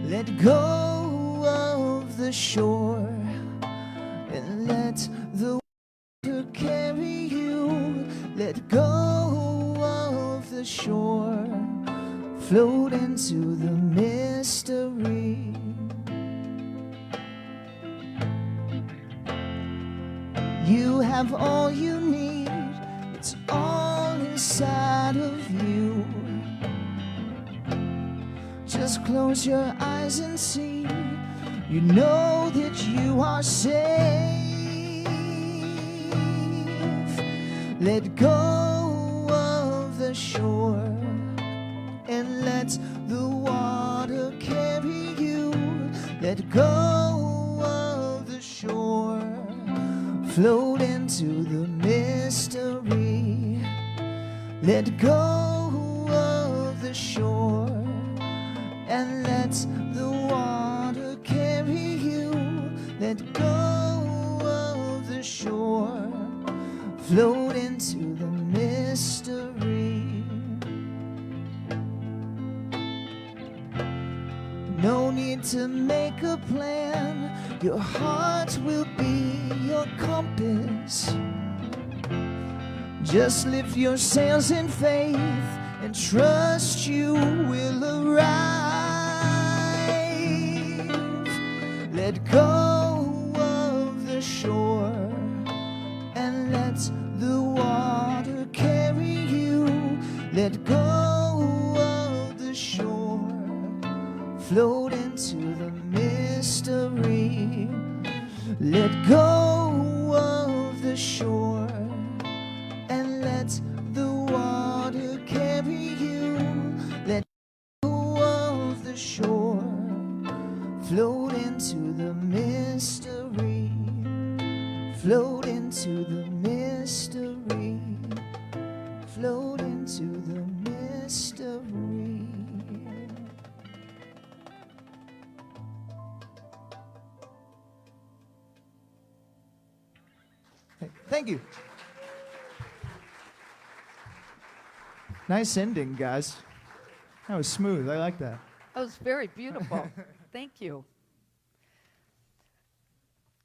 Let go of the shore and let the water carry you. Let go of the shore, float into the mystery. You have all you need, it's all inside of you. Just close your eyes and see, you know that you are safe. Let go of the shore and let the water carry you. Let go of the shore, float into the mystery. Let go of the shore and let the water carry you. Let go of the shore, float into the mystery. No need to make a plan. Your heart will be your compass. Just lift your sails in faith and trust you will arrive. Let go of the shore and let the water carry you. Let go of the shore. Float into the mystery. Let go of the shore and let the water carry you. Let go of the shore. Float into the mystery. Float into the mystery. Float into the mystery. Thank you. Nice ending, guys. That was smooth. I like that. That was very beautiful. Thank you.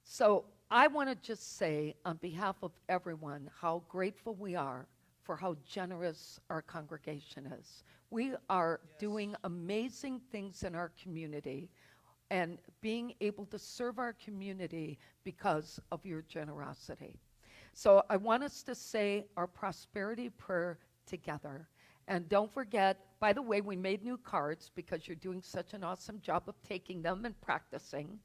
So I want to just say on behalf of everyone how grateful we are for how generous our congregation is. We are doing amazing things in our community and being able to serve our community because of your generosity. So I want us to say our prosperity prayer together. And don't forget, by the way, we made new cards because you're doing such an awesome job of taking them and practicing.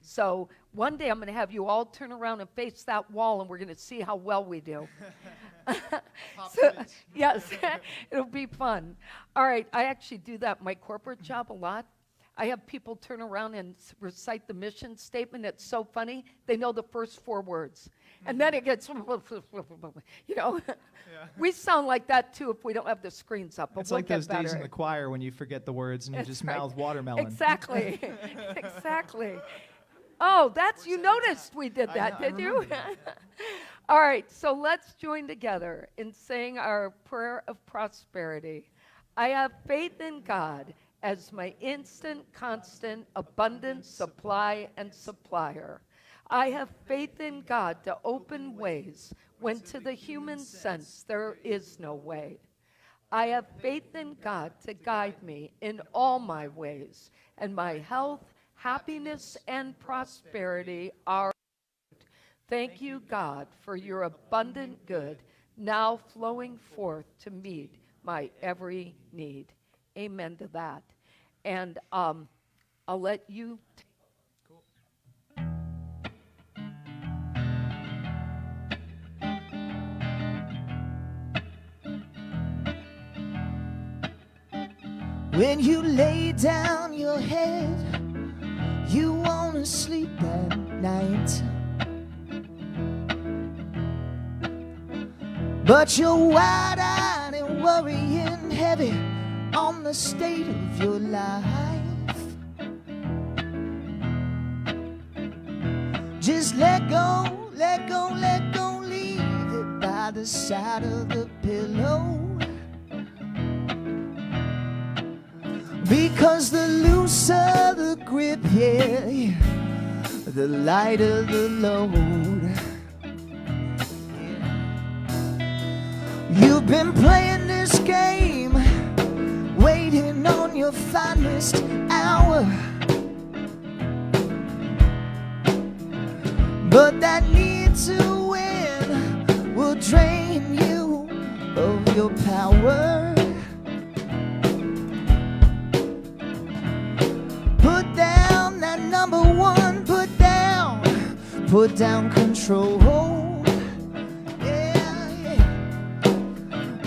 So one day I'm going to have you all turn around and face that wall, and we're going to see how well we do. So, yes, it'll be fun. All right, I actually do that in my corporate job a lot. I have people turn around and recite the mission statement. It's so funny. They know the first 4 words. And then it gets, you know. Yeah. We sound like that, too, if we don't have the screens up. But it's we'll like get those better. days in the choir when you forget the words and you just mouth watermelon. Exactly. Exactly. Oh, you noticed we did that, did you? All right, so let's join together in saying our prayer of prosperity. I have faith in God as my instant, constant, abundant supply and supplier. I have faith in God to open ways when to the human sense there is no way. I have faith in God to guide me in all my ways, and my health, happiness, and prosperity are. Thank you, God, for your abundant good now flowing forth to meet my every need. Amen to that. And I'll let you. When you lay down your head, you want to sleep that night. But you're wide-eyed and worrying heavy on the state of your life. Just let go, let go, let go, leave it by the side of the pillow. Because the looser the grip, yeah, the lighter the load. You've been playing this game, waiting on your finest hour. But that need to win will drain you of your power. Put down that number one, put down control. Yeah, yeah.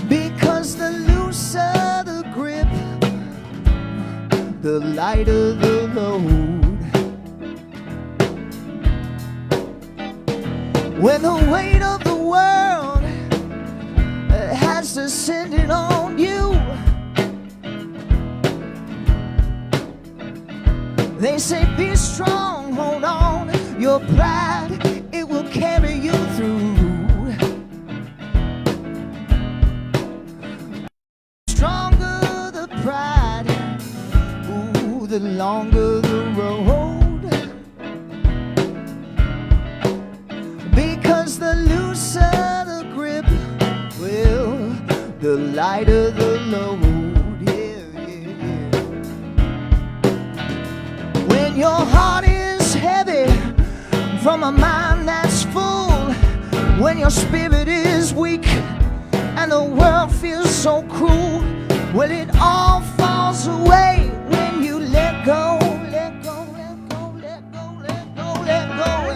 Because the looser the grip, the lighter the load. When the weight of the world has descended on you, they say be strong, hold on, your pride, it will carry you through. Stronger the pride, ooh, the longer the road, because the looser the grip, well, the lighter the load. When your heart is heavy from a mind that's full, when your spirit is weak and the world feels so cruel, well, it all falls away when you let go, let go, let go, let go, let go, let go.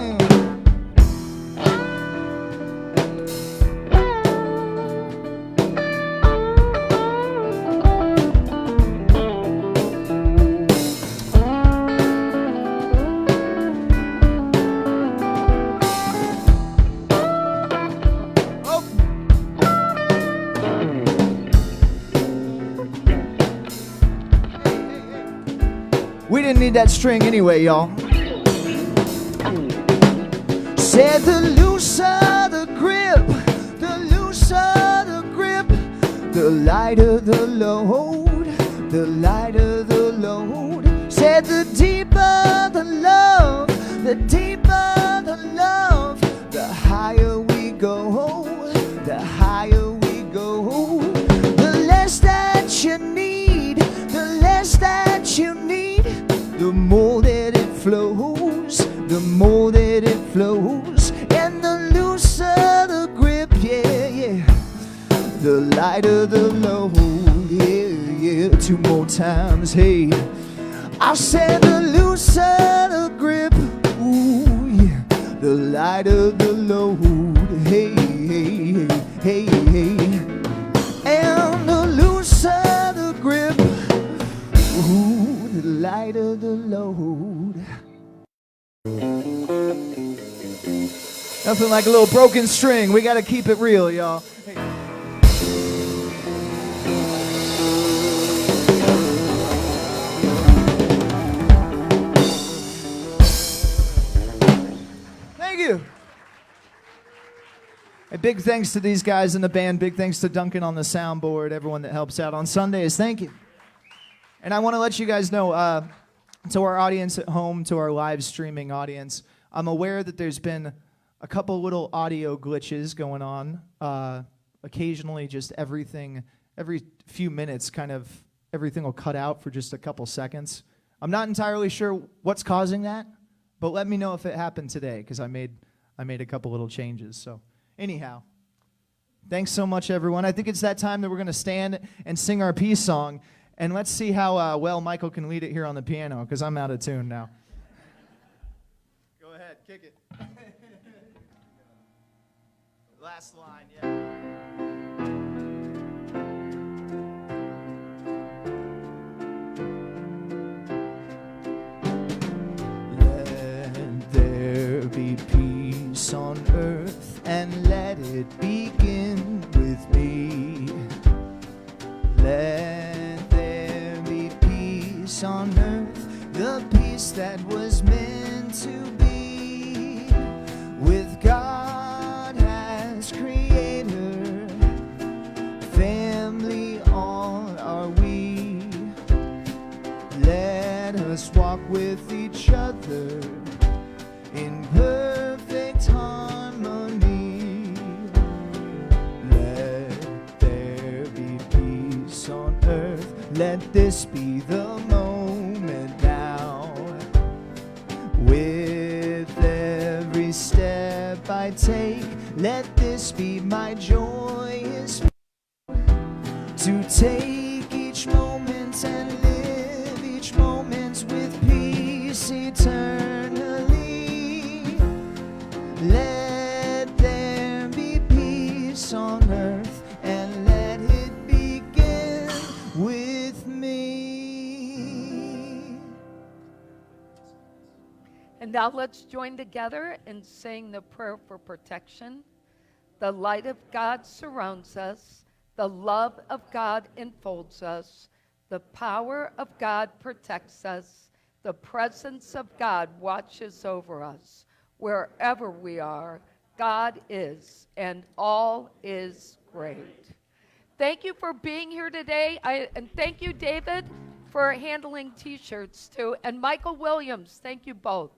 We didn't need that string anyway, y'all. Said the looser the grip, the looser the grip, the lighter the load, the lighter the load. Said the deeper the love, the deeper the love, the higher we go, the higher we go. The less that you need, the less that you need, the more that it flows, the more that it flows. And the looser the grip, yeah, yeah, the lighter the load, yeah, yeah. 2 more times, hey. I said the looser the grip, ooh, yeah, the lighter the load, hey, hey, hey, hey. And the looser the grip, ooh, the lighter the load. Nothing like a little broken string. We gotta keep it real, y'all. Hey. Thank you. Hey, big thanks to these guys in the band. Big thanks to Duncan on the soundboard, everyone that helps out on Sundays. Thank you. And I want to let you guys know, to our audience at home, to our live streaming audience, I'm aware that there's been a couple little audio glitches going on. Occasionally, just every few minutes, kind of everything will cut out for just a couple seconds. I'm not entirely sure what's causing that, but let me know if it happened today, because I made a couple little changes. So anyhow, thanks so much, everyone. I think it's that time that we're going to stand and sing our peace song. And let's see how well Michael can lead it here on the piano, because I'm out of tune now. Go ahead, kick it. Last line, yeah. Let there be peace on earth, and let it begin with me. Let there be peace on earth, the peace that was meant to be, with God as creator, family all are we. Let us walk with each other in perfect harmony. Let there be peace on earth, let this be the moment now. With every step I take, let this be my joyous to take each moment and live each moment with peace eternally. Let there be peace on earth, and let it begin with me. And now let's join together in saying the prayer for protection. The light of God surrounds us. The love of God enfolds us. The power of God protects us. The presence of God watches over us. Wherever we are, God is, and all is great. Thank you for being here today. And thank you, David, for handling T-shirts too. And Michael Williams, thank you both.